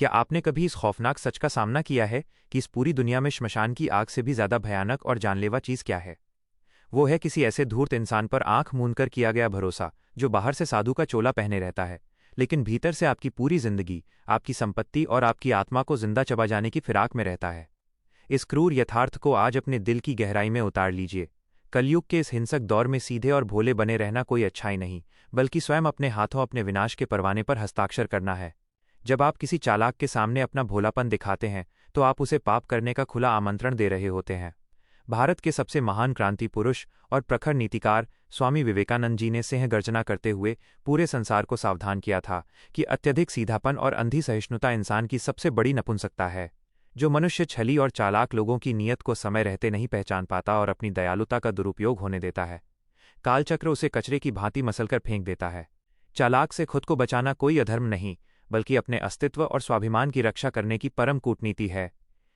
क्या आपने कभी इस खौफनाक सच का सामना किया है कि इस पूरी दुनिया में श्मशान की आग से भी ज़्यादा भयानक और जानलेवा चीज़ क्या है? वो है किसी ऐसे धूर्त इंसान पर आंख मूंद कर किया गया भरोसा, जो बाहर से साधु का चोला पहने रहता है, लेकिन भीतर से आपकी पूरी जिंदगी, आपकी संपत्ति और आपकी आत्मा को जिंदा चबा जाने की फिराक में रहता है। इस क्रूर यथार्थ को आज अपने दिल की गहराई में उतार लीजिए। कलयुग के इस हिंसक दौर में सीधे और भोले बने रहना कोई अच्छाई नहीं, बल्कि स्वयं अपने हाथों अपने विनाश के परवाने पर हस्ताक्षर करना है। जब आप किसी चालाक के सामने अपना भोलापन दिखाते हैं, तो आप उसे पाप करने का खुला आमंत्रण दे रहे होते हैं। भारत के सबसे महान क्रांति पुरुष और प्रखर नीतिकार स्वामी विवेकानंद जी ने सिंह गर्जना करते हुए पूरे संसार को सावधान किया था कि अत्यधिक सीधापन और अंधी सहिष्णुता इंसान की सबसे बड़ी नपुंसकता है। जो मनुष्य छली और चालाक लोगों की नीयत को समय रहते नहीं पहचान पाता और अपनी दयालुता का दुरुपयोग होने देता है, कालचक्र उसे कचरे की भांति मसलकर फेंक देता है। चालाक से खुद को बचाना कोई अधर्म नहीं, बल्कि अपने अस्तित्व और स्वाभिमान की रक्षा करने की परम कूटनीति है।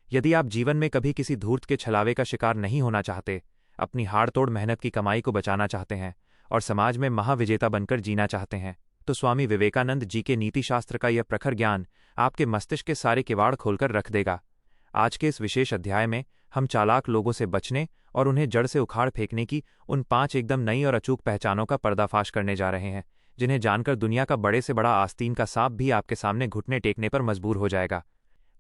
यदि आप जीवन में कभी किसी धूर्त के छलावे का शिकार नहीं होना चाहते, अपनी हाड़तोड़ मेहनत की कमाई को बचाना चाहते हैं और समाज में महाविजेता बनकर जीना चाहते हैं, तो स्वामी विवेकानंद जी के नीतिशास्त्र का यह प्रखर ज्ञान आपके मस्तिष्क के सारे किवाड़ खोलकर रख देगा। आज के इस विशेष अध्याय में हम चालाक लोगों से बचने और उन्हें जड़ से उखाड़ फेंकने की उन 5 एकदम नई और अचूक पहचानों का पर्दाफाश करने जा रहे हैं, जिन्हें जानकर दुनिया का बड़े से बड़ा आस्तीन का सांप भी आपके सामने घुटने टेकने पर मजबूर हो जाएगा।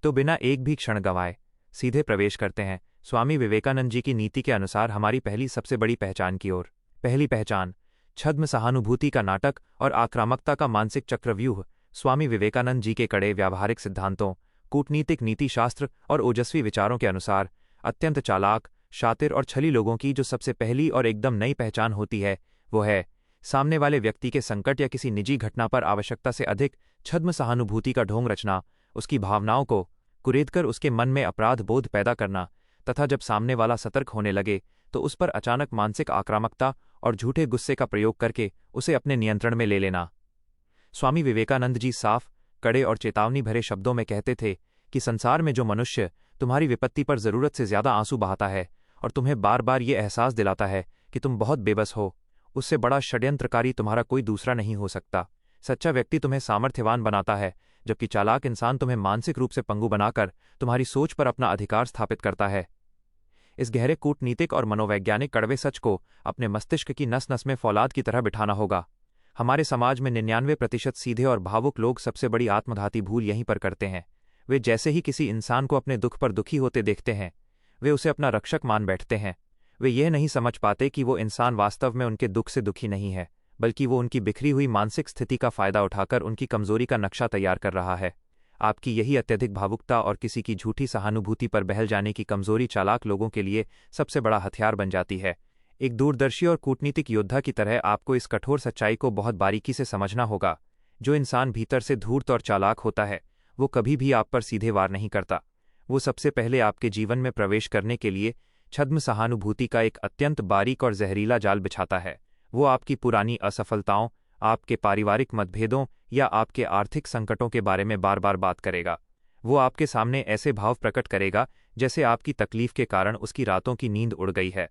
तो बिना एक भी क्षण गंवाए सीधे प्रवेश करते हैं स्वामी विवेकानंद जी की नीति के अनुसार हमारी पहली सबसे बड़ी पहचान की ओर। पहली पहचान, छद्म सहानुभूति का नाटक और आक्रामकता का मानसिक चक्रव्यूह। स्वामी विवेकानंद जी के कड़े व्यावहारिक सिद्धांतों, कूटनीतिक नीतिशास्त्र और ओजस्वी विचारों के अनुसार अत्यंत चालाक, शातिर और छली लोगों की जो सबसे पहली और एकदम नई पहचान होती है, वो है सामने वाले व्यक्ति के संकट या किसी निजी घटना पर आवश्यकता से अधिक छद्म सहानुभूति का ढोंग रचना, उसकी भावनाओं को कुरेदकर उसके मन में अपराध बोध पैदा करना, तथा जब सामने वाला सतर्क होने लगे तो उस पर अचानक मानसिक आक्रामकता और झूठे गुस्से का प्रयोग करके उसे अपने नियंत्रण में ले लेना। स्वामी विवेकानंद जी साफ, कड़े और चेतावनी भरे शब्दों में कहते थे कि संसार में जो मनुष्य तुम्हारी विपत्ति पर जरूरत से ज्यादा आंसू बहाता है और तुम्हें बार बार ये एहसास दिलाता है कि तुम बहुत बेबस हो, उससे बड़ा षड्यंत्रकारी तुम्हारा कोई दूसरा नहीं हो सकता। सच्चा व्यक्ति तुम्हें सामर्थ्यवान बनाता है, जबकि चालाक इंसान तुम्हें मानसिक रूप से पंगु बनाकर तुम्हारी सोच पर अपना अधिकार स्थापित करता है। इस गहरे कूटनीतिक और मनोवैज्ञानिक कड़वे सच को अपने मस्तिष्क की नस नस में फौलाद की तरह बिठाना होगा। हमारे समाज में 99% सीधे और भावुक लोग सबसे बड़ी आत्मघाती भूल यहीं पर करते हैं। वे जैसे ही किसी इंसान को अपने दुख पर दुखी होते देखते हैं, वे उसे अपना रक्षक मान बैठते हैं। वे यह नहीं समझ पाते कि वो इंसान वास्तव में उनके दुख से दुखी नहीं है, बल्कि वो उनकी बिखरी हुई मानसिक स्थिति का फायदा उठाकर उनकी कमजोरी का नक्शा तैयार कर रहा है। आपकी यही अत्यधिक भावुकता और किसी की झूठी सहानुभूति पर बहल जाने की कमजोरी चालाक लोगों के लिए सबसे बड़ा हथियार बन जाती है। एक दूरदर्शी और कूटनीतिक योद्धा की तरह आपको इस कठोर सच्चाई को बहुत बारीकी से समझना होगा। जो इंसान भीतर से धूर्त और चालाक होता है, वो कभी भी आप पर सीधे वार नहीं करता। वो सबसे पहले आपके जीवन में प्रवेश करने के लिए छद्म सहानुभूति का एक अत्यंत बारीक और जहरीला जाल बिछाता है। वो आपकी पुरानी असफलताओं, आपके पारिवारिक मतभेदों या आपके आर्थिक संकटों के बारे में बार बार बात करेगा। वो आपके सामने ऐसे भाव प्रकट करेगा जैसे आपकी तकलीफ के कारण उसकी रातों की नींद उड़ गई है,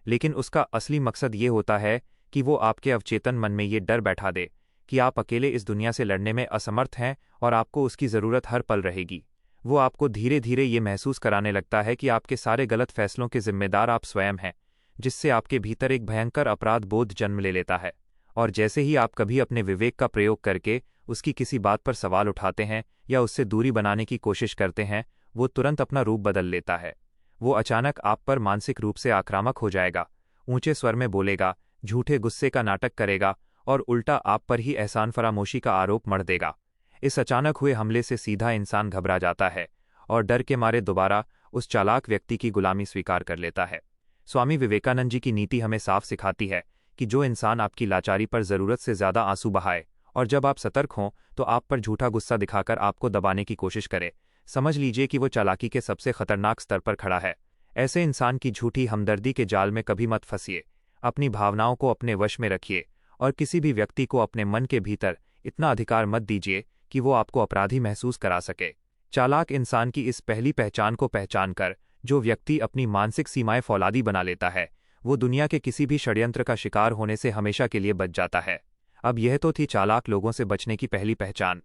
लेकिन उसका असली मकसद ये होता है कि वो आपके अवचेतन मन में ये डर बैठा दे कि आप अकेले इस दुनिया से लड़ने में असमर्थ हैं और आपको उसकी ज़रूरत हर पल रहेगी। वो आपको धीरे धीरे ये महसूस कराने लगता है कि आपके सारे गलत फैसलों के जिम्मेदार आप स्वयं हैं, जिससे आपके भीतर एक भयंकर अपराध बोध जन्म ले लेता है। और जैसे ही आप कभी अपने विवेक का प्रयोग करके उसकी किसी बात पर सवाल उठाते हैं या उससे दूरी बनाने की कोशिश करते हैं, वो तुरंत अपना रूप बदल लेता है। वो अचानक आप पर मानसिक रूप से आक्रामक हो जाएगा, ऊंचे स्वर में बोलेगा, झूठे गुस्से का नाटक करेगा और उल्टा आप पर ही एहसान फरामोशी का आरोप मढ़ देगा। इस अचानक हुए हमले से सीधा इंसान घबरा जाता है और डर के मारे दोबारा उस चालाक व्यक्ति की गुलामी स्वीकार कर लेता है। स्वामी विवेकानंद जी की नीति हमें साफ सिखाती है कि जो इंसान आपकी लाचारी पर जरूरत से ज्यादा आंसू बहाए और जब आप सतर्क हों तो आप पर झूठा गुस्सा दिखाकर आपको दबाने की कोशिश करे, समझ लीजिए कि वो चालाकी के सबसे खतरनाक स्तर पर खड़ा है। ऐसे इंसान की झूठी हमदर्दी के जाल में कभी मत फंसिए। अपनी भावनाओं को अपने वश में रखिए और किसी भी व्यक्ति को अपने मन के भीतर इतना अधिकार मत दीजिए कि वो आपको अपराधी महसूस करा सके। चालाक इंसान की इस पहली पहचान को पहचान कर जो व्यक्ति अपनी मानसिक सीमाएं फौलादी बना लेता है, वो दुनिया के किसी भी षड्यंत्र का शिकार होने से हमेशा के लिए बच जाता है। अब यह तो थी चालाक लोगों से बचने की पहली पहचान।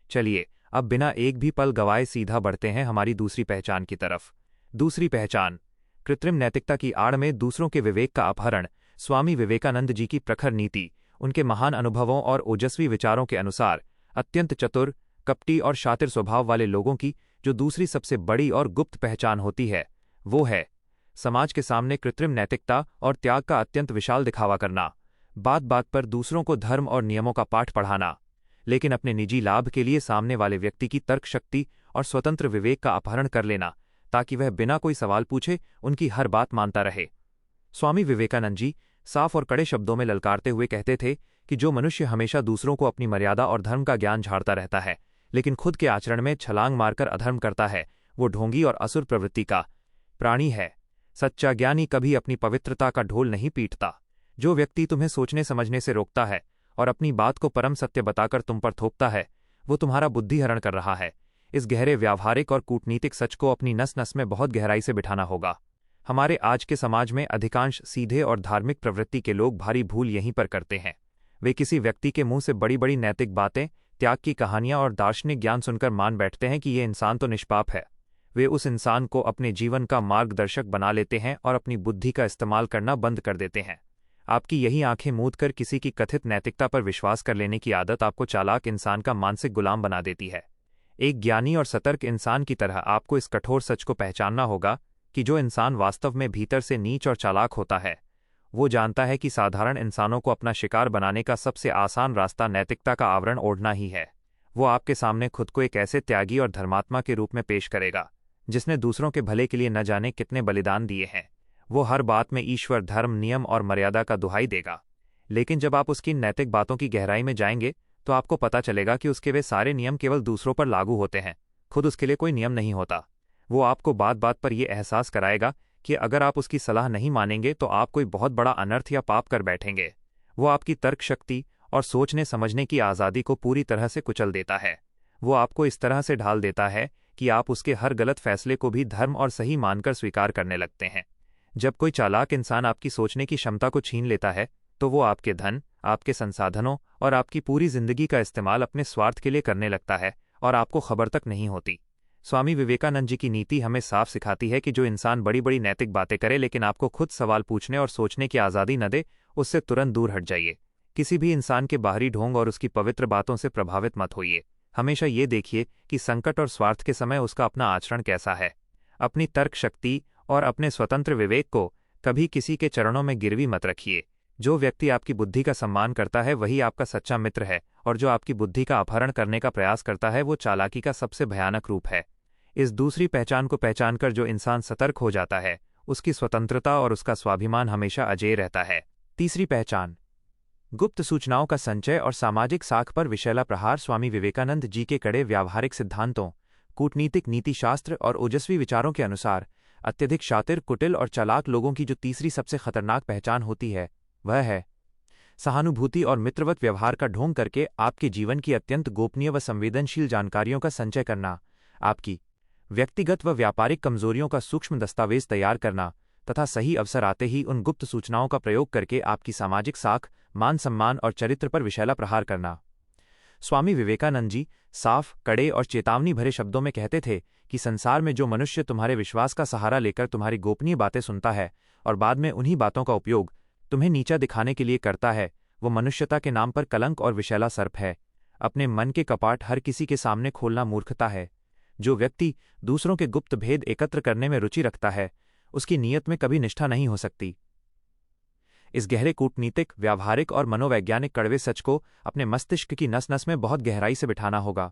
चलिए अब बिना एक भी पल गवाए सीधा बढ़ते हैं हमारी दूसरी पहचान की तरफ। दूसरी पहचान, कृत्रिम नैतिकता की आड़ में दूसरों के विवेक का अपहरण। स्वामी विवेकानंद जी की प्रखर नीति, उनके महान अनुभवों और ओजस्वी विचारों के अनुसार अत्यंत चतुर, कपटी और शातिर स्वभाव वाले लोगों की जो दूसरी सबसे बड़ी और गुप्त पहचान होती है, वो है समाज के सामने कृत्रिम नैतिकता और त्याग का अत्यंत विशाल दिखावा करना, बात बात पर दूसरों को धर्म और नियमों का पाठ पढ़ाना, लेकिन अपने निजी लाभ के लिए सामने वाले व्यक्ति की तर्क शक्ति और स्वतंत्र विवेक का अपहरण कर लेना, ताकि वह बिना कोई सवाल पूछे उनकी हर बात मानता रहे। स्वामी विवेकानंद जी साफ और कड़े शब्दों में ललकारते हुए कहते थे कि जो मनुष्य हमेशा दूसरों को अपनी मर्यादा और धर्म का ज्ञान झाड़ता रहता है, लेकिन खुद के आचरण में छलांग मारकर अधर्म करता है, वो ढोंगी और असुर प्रवृत्ति का प्राणी है। सच्चा ज्ञानी कभी अपनी पवित्रता का ढोल नहीं पीटता। जो व्यक्ति तुम्हें सोचने समझने से रोकता है और अपनी बात को परम सत्य बताकर तुम पर थोपता है, वो तुम्हारा बुद्धिहरण कर रहा है। इस गहरे व्यावहारिक और कूटनीतिक सच को अपनी नस नस में बहुत गहराई से बिठाना होगा। हमारे आज के समाज में अधिकांश सीधे और धार्मिक प्रवृत्ति के लोग भारी भूल यहीं पर करते हैं। वे किसी व्यक्ति के मुंह से बड़ी बड़ी नैतिक बातें, त्याग की कहानियां और दार्शनिक ज्ञान सुनकर मान बैठते हैं कि ये इंसान तो निष्पाप है। वे उस इंसान को अपने जीवन का मार्गदर्शक बना लेते हैं और अपनी बुद्धि का इस्तेमाल करना बंद कर देते हैं। आपकी यही आंखें मूंद कर किसी की कथित नैतिकता पर विश्वास कर लेने की आदत आपको चालाक इंसान का मानसिक गुलाम बना देती है। एक ज्ञानी और सतर्क इंसान की तरह आपको इस कठोर सच को पहचानना होगा कि जो इंसान वास्तव में भीतर से नीच और चालाक होता है, वो जानता है कि साधारण इंसानों को अपना शिकार बनाने का सबसे आसान रास्ता नैतिकता का आवरण ओढ़ना ही है। वो आपके सामने खुद को एक ऐसे त्यागी और धर्मात्मा के रूप में पेश करेगा जिसने दूसरों के भले के लिए न जाने कितने बलिदान दिए हैं। वो हर बात में ईश्वर, धर्म, नियम और मर्यादा का दुहाई देगा, लेकिन जब आप उसकी नैतिक बातों की गहराई में जाएंगे तो आपको पता चलेगा कि उसके वे सारे नियम केवल दूसरों पर लागू होते हैं, खुद उसके लिए कोई नियम नहीं होता। वो आपको बात बात पर यह एहसास कराएगा कि अगर आप उसकी सलाह नहीं मानेंगे तो आप कोई बहुत बड़ा अनर्थ या पाप कर बैठेंगे। वो आपकी तर्क शक्ति और सोचने समझने की आज़ादी को पूरी तरह से कुचल देता है। वो आपको इस तरह से ढाल देता है कि आप उसके हर गलत फैसले को भी धर्म और सही मानकर स्वीकार करने लगते हैं। जब कोई चालाक इंसान आपकी सोचने की क्षमता को छीन लेता है, तो वो आपके धन, आपके संसाधनों और आपकी पूरी जिंदगी का इस्तेमाल अपने स्वार्थ के लिए करने लगता है और आपको खबर तक नहीं होती। स्वामी विवेकानंद जी की नीति हमें साफ सिखाती है कि जो इंसान बड़ी बड़ी नैतिक बातें करे लेकिन आपको खुद सवाल पूछने और सोचने की आज़ादी न दे, उससे तुरंत दूर हट जाइए। किसी भी इंसान के बाहरी ढोंग और उसकी पवित्र बातों से प्रभावित मत होइए। हमेशा ये देखिए कि संकट और स्वार्थ के समय उसका अपना आचरण कैसा है। अपनी तर्क शक्ति और अपने स्वतंत्र विवेक को कभी किसी के चरणों में गिरवी मत रखिए। जो व्यक्ति आपकी बुद्धि का सम्मान करता है वही आपका सच्चा मित्र है, और जो आपकी बुद्धि का अपहरण करने का प्रयास करता है वो चालाकी का सबसे भयानक रूप है। इस दूसरी पहचान को पहचानकर जो इंसान सतर्क हो जाता है, उसकी स्वतंत्रता और उसका स्वाभिमान हमेशा अजेय रहता है। तीसरी पहचान, गुप्त सूचनाओं का संचय और सामाजिक साख पर विषैला प्रहार। स्वामी विवेकानंद जी के कड़े व्यावहारिक सिद्धांतों, कूटनीतिक नीतिशास्त्र और ओजस्वी विचारों के अनुसार अत्यधिक शातिर, कुटिल और चालाक लोगों की जो तीसरी सबसे खतरनाक पहचान होती है, वह है सहानुभूति और मित्रवत व्यवहार का ढोंग करके आपके जीवन की अत्यंत गोपनीय व संवेदनशील जानकारियों का संचय करना, आपकी व्यक्तिगत व व्यापारिक कमजोरियों का सूक्ष्म दस्तावेज तैयार करना तथा सही अवसर आते ही उन गुप्त सूचनाओं का प्रयोग करके आपकी सामाजिक साख, मान सम्मान और चरित्र पर विषैला प्रहार करना। स्वामी विवेकानंद जी साफ, कड़े और चेतावनी भरे शब्दों में कहते थे कि संसार में जो मनुष्य तुम्हारे विश्वास का सहारा लेकर तुम्हारी गोपनीय बातें सुनता है और बाद में उन्हीं बातों का उपयोग तुम्हें नीचा दिखाने के लिए करता है, वो मनुष्यता के नाम पर कलंक और विषैला सर्प है। अपने मन के कपाट हर किसी के सामने खोलना मूर्खता है। जो व्यक्ति दूसरों के गुप्त भेद एकत्र करने में रुचि रखता है, उसकी नीयत में कभी निष्ठा नहीं हो सकती। इस गहरे कूटनीतिक, व्यावहारिक और मनोवैज्ञानिक कड़वे सच को अपने मस्तिष्क की नस नस में बहुत गहराई से बिठाना होगा।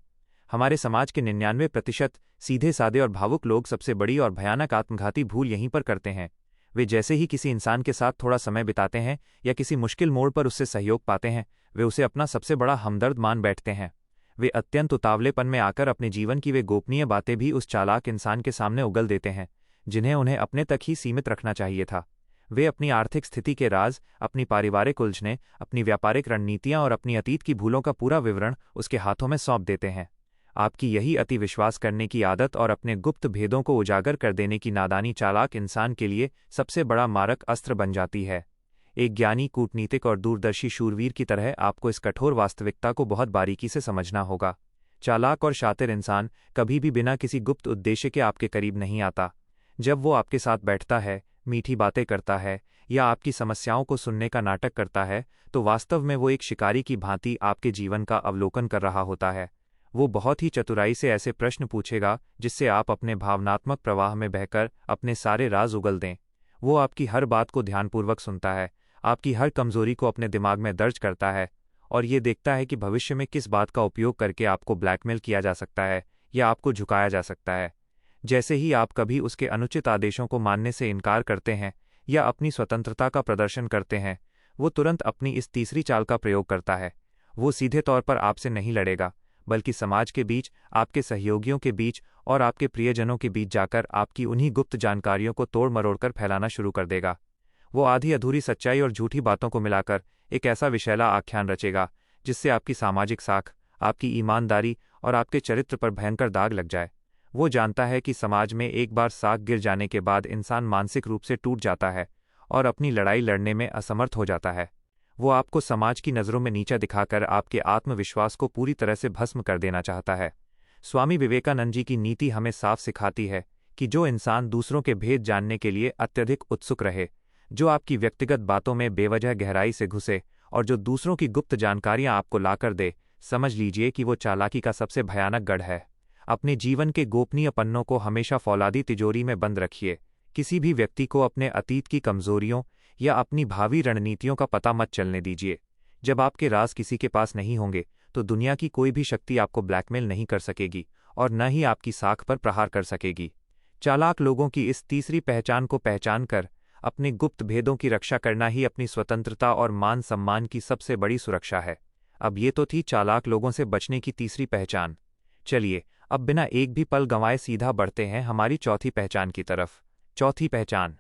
हमारे समाज के 99% सीधे सादे और भावुक लोग सबसे बड़ी और भयानक आत्मघाती भूल यहीं पर करते हैं। वे जैसे ही किसी इंसान के साथ थोड़ा समय बिताते हैं या किसी मुश्किल मोड़ पर उससे सहयोग पाते हैं, वे उसे अपना सबसे बड़ा हमदर्द मान बैठते हैं। वे अत्यंत उतावलेपन में आकर अपने जीवन की वे गोपनीय बातें भी उस चालाक इंसान के सामने उगल देते हैं, जिन्हें उन्हें अपने तक ही सीमित रखना चाहिए था। वे अपनी आर्थिक स्थिति के राज, अपनी पारिवारिक उलझनें, अपनी व्यापारिक रणनीतियां और अपनी अतीत की भूलों का पूरा विवरण उसके हाथों में सौंप देते हैं। आपकी यही अति विश्वास करने की आदत और अपने गुप्त भेदों को उजागर कर देने की नादानी चालाक इंसान के लिए सबसे बड़ा मारक अस्त्र बन जाती है। एक ज्ञानी, कूटनीतिक और दूरदर्शी शूरवीर की तरह आपको इस कठोर वास्तविकता को बहुत बारीकी से समझना होगा। चालाक और शातिर इंसान कभी भी बिना किसी गुप्त उद्देश्य के आपके करीब नहीं आता। जब वो आपके साथ बैठता है, मीठी बातें करता है या आपकी समस्याओं को सुनने का नाटक करता है, तो वास्तव में वो एक शिकारी की भांति आपके जीवन का अवलोकन कर रहा होता है। वो बहुत ही चतुराई से ऐसे प्रश्न पूछेगा जिससे आप अपने भावनात्मक प्रवाह में बहकर अपने सारे राज उगल दें। वो आपकी हर बात को ध्यानपूर्वक सुनता है, आपकी हर कमजोरी को अपने दिमाग में दर्ज करता है और ये देखता है कि भविष्य में किस बात का उपयोग करके आपको ब्लैकमेल किया जा सकता है या आपको झुकाया जा सकता है। जैसे ही आप कभी उसके अनुचित आदेशों को मानने से इनकार करते हैं या अपनी स्वतंत्रता का प्रदर्शन करते हैं, वो तुरंत अपनी इस तीसरी चाल का प्रयोग करता है। वो सीधे तौर पर आपसे नहीं लड़ेगा, बल्कि समाज के बीच, आपके सहयोगियों के बीच और आपके प्रियजनों के बीच जाकर आपकी उन्हीं गुप्त जानकारियों को तोड़ मरोड़कर फैलाना शुरू कर देगा। वो आधी अधूरी सच्चाई और झूठी बातों को मिलाकर एक ऐसा विषैला आख्यान रचेगा जिससे आपकी सामाजिक साख, आपकी ईमानदारी और आपके चरित्र पर भयंकर दाग लग जाए। वो जानता है कि समाज में एक बार साख गिर जाने के बाद इंसान मानसिक रूप से टूट जाता है और अपनी लड़ाई लड़ने में असमर्थ हो जाता है। वो आपको समाज की नज़रों में नीचा दिखाकर आपके आत्मविश्वास को पूरी तरह से भस्म कर देना चाहता है। स्वामी विवेकानंद जी की नीति हमें साफ सिखाती है कि जो इंसान दूसरों के भेद जानने के लिए अत्यधिक उत्सुक रहे, जो आपकी व्यक्तिगत बातों में बेवजह गहराई से घुसे और जो दूसरों की गुप्त जानकारियां आपको लाकर दे, समझ लीजिए कि वो चालाकी का सबसे भयानक गढ़ है। अपने जीवन के गोपनीय पन्नों को हमेशा फौलादी तिजोरी में बंद रखिए। किसी भी व्यक्ति को अपने अतीत की कमजोरियों या अपनी भावी रणनीतियों का पता मत चलने दीजिए। जब आपके राज किसी के पास नहीं होंगे तो दुनिया की कोई भी शक्ति आपको ब्लैकमेल नहीं कर सकेगी और न ही आपकी साख पर प्रहार कर सकेगी। चालाक लोगों की इस तीसरी पहचान को पहचान कर अपने गुप्त भेदों की रक्षा करना ही अपनी स्वतंत्रता और मान सम्मान की सबसे बड़ी सुरक्षा है। अब ये तो थी चालाक लोगों से बचने की तीसरी पहचान। चलिए अब बिना एक भी पल गंवाए सीधा बढ़ते हैं हमारी चौथी पहचान की तरफ। चौथी पहचान,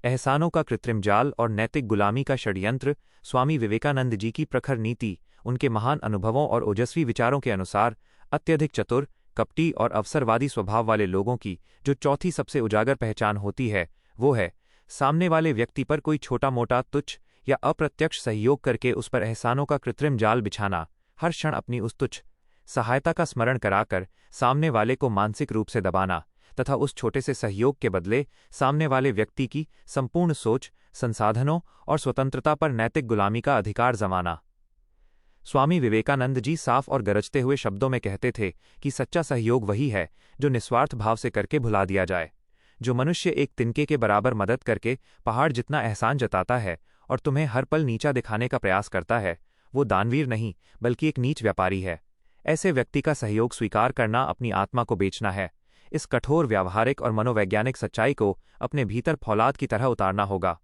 एहसानों का कृत्रिम जाल और नैतिक गुलामी का षड्यंत्र। स्वामी विवेकानंद जी की प्रखर नीति, उनके महान अनुभवों और ओजस्वी विचारों के अनुसार अत्यधिक चतुर, कपटी और अवसरवादी स्वभाव वाले लोगों की जो चौथी सबसे उजागर पहचान होती है, वो है सामने वाले व्यक्ति पर कोई छोटा मोटा, तुच्छ या अप्रत्यक्ष सहयोग करके उस पर एहसानों का कृत्रिम जाल बिछाना, हर क्षण अपनी उस तुच्छ सहायता का स्मरण कराकर सामने वाले को मानसिक रूप से दबाना तथा उस छोटे से सहयोग के बदले सामने वाले व्यक्ति की संपूर्ण सोच, संसाधनों और स्वतंत्रता पर नैतिक गुलामी का अधिकार जमाना। स्वामी विवेकानंद जी साफ और गरजते हुए शब्दों में कहते थे कि सच्चा सहयोग वही है जो निस्वार्थ भाव से करके भुला दिया जाए। जो मनुष्य एक तिनके के बराबर मदद करके पहाड़ जितना एहसान जताता है और तुम्हें हर पल नीचा दिखाने का प्रयास करता है, वो दानवीर नहीं बल्कि एक नीच व्यापारी है। ऐसे व्यक्ति का सहयोग स्वीकार करना अपनी आत्मा को बेचना है। इस कठोर व्यावहारिक और मनोवैज्ञानिक सच्चाई को अपने भीतर फौलाद की तरह उतारना होगा।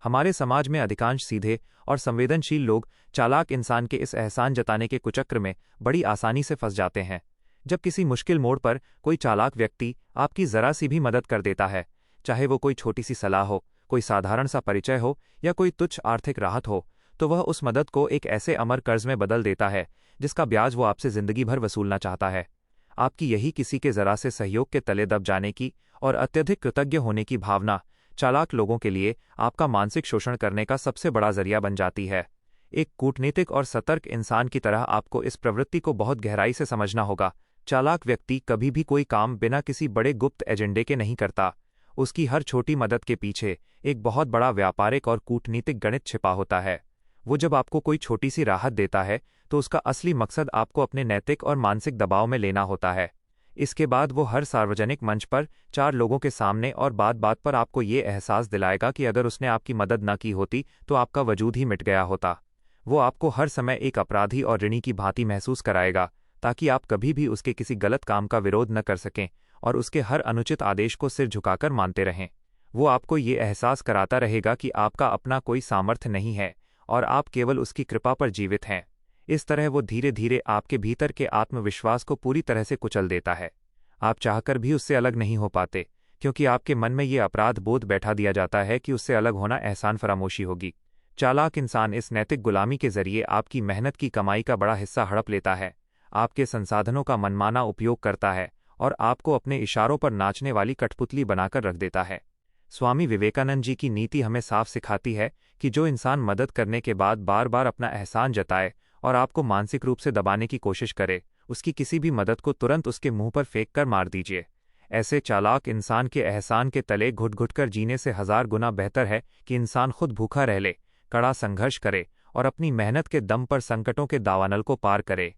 हमारे समाज में अधिकांश सीधे और संवेदनशील लोग चालाक इंसान के इस एहसान जताने के कुचक्र में बड़ी आसानी से फंस जाते हैं। जब किसी मुश्किल मोड़ पर कोई चालाक व्यक्ति आपकी जरा सी भी मदद कर देता है, चाहे वो कोई छोटी सी सलाह हो, कोई साधारण सा परिचय हो या कोई तुच्छ आर्थिक राहत हो, तो वह उस मदद को एक ऐसे अमर कर्ज में बदल देता है जिसका ब्याज वो आपसे जिंदगी भर वसूलना चाहता है। आपकी यही किसी के जरा से सहयोग के तले दब जाने की और अत्यधिक कृतज्ञ होने की भावना चालाक लोगों के लिए आपका मानसिक शोषण करने का सबसे बड़ा जरिया बन जाती है। एक कूटनीतिक और सतर्क इंसान की तरह आपको इस प्रवृत्ति को बहुत गहराई से समझना होगा। चालाक व्यक्ति कभी भी कोई काम बिना किसी बड़े गुप्त एजेंडे के नहीं करता। उसकी हर छोटी मदद के पीछे एक बहुत बड़ा व्यापारिक और कूटनीतिक गणित छिपा होता है। वो जब आपको कोई छोटी सी राहत देता है तो उसका असली मकसद आपको अपने नैतिक और मानसिक दबाव में लेना होता है। इसके बाद वो हर सार्वजनिक मंच पर 4 लोगों के सामने और बात बात पर आपको ये एहसास दिलाएगा कि अगर उसने आपकी मदद न की होती तो आपका वजूद ही मिट गया होता। वो आपको हर समय एक अपराधी और ऋणी की भांति महसूस कराएगा ताकि आप कभी भी उसके किसी गलत काम का विरोध न कर सकें और उसके हर अनुचित आदेश को सिर झुकाकर मानते रहें। वो आपको ये एहसास कराता रहेगा कि आपका अपना कोई सामर्थ्य नहीं है और आप केवल उसकी कृपा पर जीवित हैं। इस तरह वो धीरे धीरे आपके भीतर के आत्मविश्वास को पूरी तरह से कुचल देता है। आप चाहकर भी उससे अलग नहीं हो पाते क्योंकि आपके मन में ये अपराध बोध बैठा दिया जाता है कि उससे अलग होना एहसान फरामोशी होगी। चालाक इंसान इस नैतिक गुलामी के जरिए आपकी मेहनत की कमाई का बड़ा हिस्सा हड़प लेता है, आपके संसाधनों का मनमाना उपयोग करता है और आपको अपने इशारों पर नाचने वाली कठपुतली बनाकर रख देता है। स्वामी विवेकानंद जी की नीति हमें साफ सिखाती है कि जो इंसान मदद करने के बाद बार बार अपना एहसान जताए और आपको मानसिक रूप से दबाने की कोशिश करे, उसकी किसी भी मदद को तुरंत उसके मुंह पर फेंक कर मार दीजिए। ऐसे चालाक इंसान के एहसान के तले घुट घुट कर जीने से 1000 गुना बेहतर है कि इंसान खुद भूखा रह ले, कड़ा संघर्ष करे और अपनी मेहनत के दम पर संकटों के दावानल को पार करे।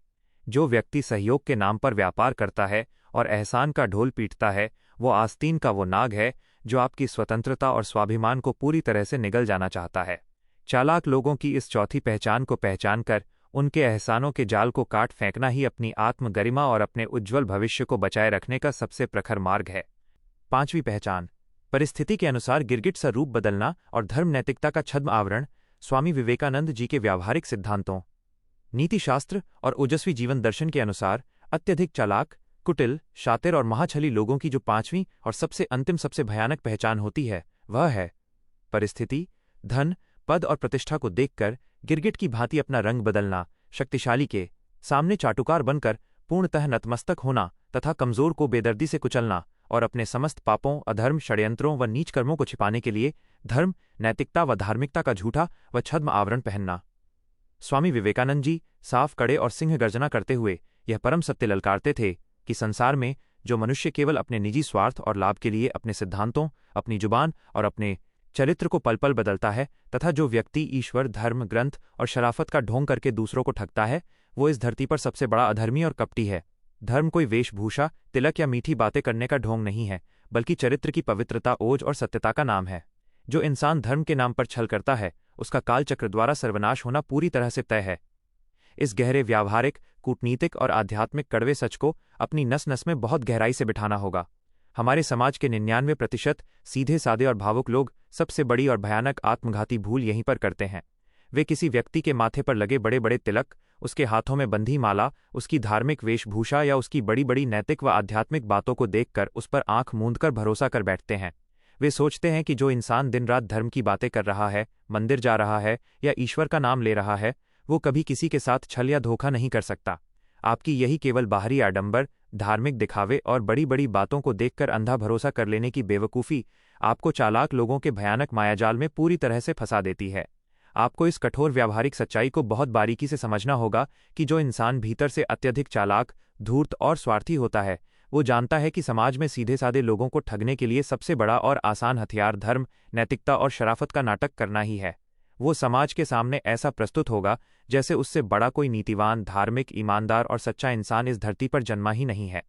जो व्यक्ति सहयोग के नाम पर व्यापार करता है और एहसान का ढोल पीटता है, वो आस्तीन का वो नाग है जो आपकी स्वतंत्रता और स्वाभिमान को पूरी तरह से निगल जाना चाहता है। चालाक लोगों की इस चौथी पहचान को पहचान कर उनके एहसानों के जाल को काट फेंकना ही अपनी आत्म गरिमा और अपने उज्ज्वल भविष्य को बचाए रखने का सबसे प्रखर मार्ग है। पांचवी पहचान, परिस्थिति के अनुसार गिरगिट सा रूप बदलना और धर्म नैतिकता का छद्म आवरण। स्वामी विवेकानंद जी के व्यावहारिक सिद्धांतों, नीतिशास्त्र और ओजस्वी जीवन दर्शन के अनुसार अत्यधिक चालाक, कुटिल, शातिर और महाछली लोगों की जो पांचवीं और सबसे अंतिम सबसे भयानक पहचान होती है, वह है परिस्थिति, धन, पद और प्रतिष्ठा को देखकर गिरगिट की भांति अपना रंग बदलना, शक्तिशाली के सामने चाटुकार बनकर पूर्णतः नतमस्तक होना तथा कमजोर को बेदर्दी से कुचलना और अपने समस्त पापों, अधर्म, षड्यंत्रों व नीच कर्मों को छिपाने के लिए धर्म, नैतिकता व धार्मिकता का झूठा व छद्म आवरण पहनना। स्वामी विवेकानंद जी साफ, कड़े और सिंह गर्जना करते हुए यह परम सत्य ललकारते थे कि संसार में जो मनुष्य केवल अपने निजी स्वार्थ और लाभ के लिए अपने सिद्धांतों, अपनी जुबान और अपने चरित्र को पल पल बदलता है तथा जो व्यक्ति ईश्वर, धर्म, ग्रंथ और शराफत का ढोंग करके दूसरों को ठगता है, वो इस धरती पर सबसे बड़ा अधर्मी और कपटी है। धर्म कोई वेशभूषा, तिलक या मीठी बातें करने का ढोंग नहीं है, बल्कि चरित्र की पवित्रता, ओज और सत्यता का नाम है। जो इंसान धर्म के नाम पर छल करता है, उसका कालचक्र द्वारा सर्वनाश होना पूरी तरह से तय है। इस गहरे व्यावहारिक, कूटनीतिक और आध्यात्मिक कड़वे सच को अपनी नस नस में बहुत गहराई से बिठाना होगा। हमारे समाज के 99% सीधे सादे और भावुक लोग सबसे बड़ी और भयानक आत्मघाती भूल यहीं पर करते हैं। वे किसी व्यक्ति के माथे पर लगे बड़े बड़े तिलक, उसके हाथों में बंधी माला, उसकी धार्मिक वेशभूषा या उसकी बड़ी बड़ी नैतिक व आध्यात्मिक बातों को देखकर उस पर आंख मूंदकर भरोसा कर बैठते हैं। वे सोचते हैं कि जो इंसान दिन रात धर्म की बातें कर रहा है, मंदिर जा रहा है या ईश्वर का नाम ले रहा है, वो कभी किसी के साथ छल या धोखा नहीं कर सकता। आपकी यही केवल बाहरी आडंबर, धार्मिक दिखावे और बड़ी बड़ी बातों को देखकर अंधा भरोसा कर लेने की बेवकूफ़ी आपको चालाक लोगों के भयानक मायाजाल में पूरी तरह से फंसा देती है। आपको इस कठोर व्यावहारिक सच्चाई को बहुत बारीकी से समझना होगा कि जो इंसान भीतर से अत्यधिक चालाक, धूर्त और स्वार्थी होता है, वो जानता है कि समाज में सीधे साधे लोगों को ठगने के लिए सबसे बड़ा और आसान हथियार धर्म, नैतिकता और शराफत का नाटक करना ही है। वो समाज के सामने ऐसा प्रस्तुत होगा जैसे उससे बड़ा कोई नीतिवान, धार्मिक, ईमानदार और सच्चा इंसान इस धरती पर जन्मा ही नहीं है।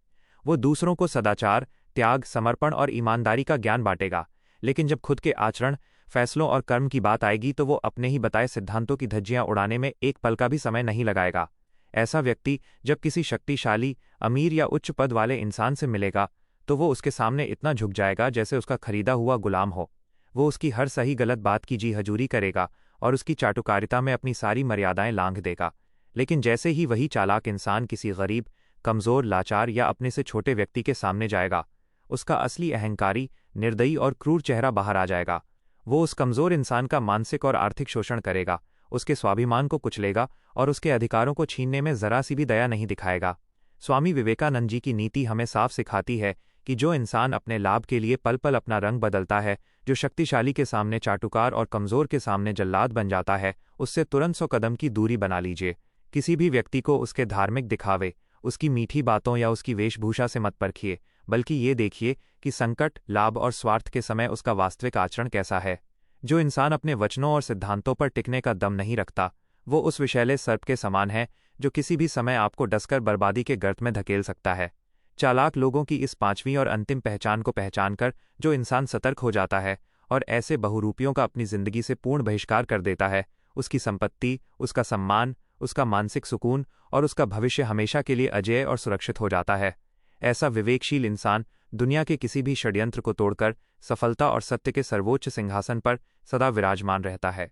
वो दूसरों को सदाचार, त्याग, समर्पण और ईमानदारी का ज्ञान बांटेगा, लेकिन जब खुद के आचरण, फैसलों और कर्म की बात आएगी तो वो अपने ही बताए सिद्धांतों की धज्जियां उड़ाने में एक पल का भी समय नहीं लगाएगा। ऐसा व्यक्ति जब किसी शक्तिशाली, अमीर या उच्च पद वाले इंसान से मिलेगा तो वो उसके सामने इतना झुक जाएगा जैसे उसका खरीदा हुआ गुलाम हो। वो उसकी हर सही गलत बात की जी हजूरी करेगा और उसकी चाटुकारिता में अपनी सारी मर्यादाएं लांघ देगा। लेकिन जैसे ही वही चालाक इंसान किसी गरीब, कमजोर, लाचार या अपने से छोटे व्यक्ति के सामने जाएगा, उसका असली अहंकारी, निर्दयी और क्रूर चेहरा बाहर आ जाएगा। वो उस कमजोर इंसान का मानसिक और आर्थिक शोषण करेगा, उसके स्वाभिमान को कुचलेगा और उसके अधिकारों को छीनने में जरा सी भी दया नहीं दिखाएगा। स्वामी विवेकानंद जी की नीति हमें साफ सिखाती है कि जो इंसान अपने लाभ के लिए पल पल अपना रंग बदलता है, जो शक्तिशाली के सामने चाटुकार और कमजोर के सामने जल्लाद बन जाता है, उससे तुरंत 100 कदम की दूरी बना लीजिए। किसी भी व्यक्ति को उसके धार्मिक दिखावे, उसकी मीठी बातों या उसकी वेशभूषा से मत परखिए, बल्कि ये देखिए कि संकट, लाभ और स्वार्थ के समय उसका वास्तविक आचरण कैसा है। जो इंसान अपने वचनों और सिद्धांतों पर टिकने का दम नहीं रखता, वो उस विषैले सर्प के समान है जो किसी भी समय आपको डसकर बर्बादी के गर्त में धकेल सकता है। चालाक लोगों की इस पांचवीं और अंतिम पहचान को पहचानकर जो इंसान सतर्क हो जाता है और ऐसे बहुरूपियों का अपनी जिंदगी से पूर्ण बहिष्कार कर देता है, उसकी संपत्ति, उसका सम्मान, उसका मानसिक सुकून और उसका भविष्य हमेशा के लिए अजेय और सुरक्षित हो जाता है। ऐसा विवेकशील इंसान दुनिया के किसी भी षड्यंत्र को तोड़कर सफलता और सत्य के सर्वोच्च सिंहासन पर सदा विराजमान रहता है।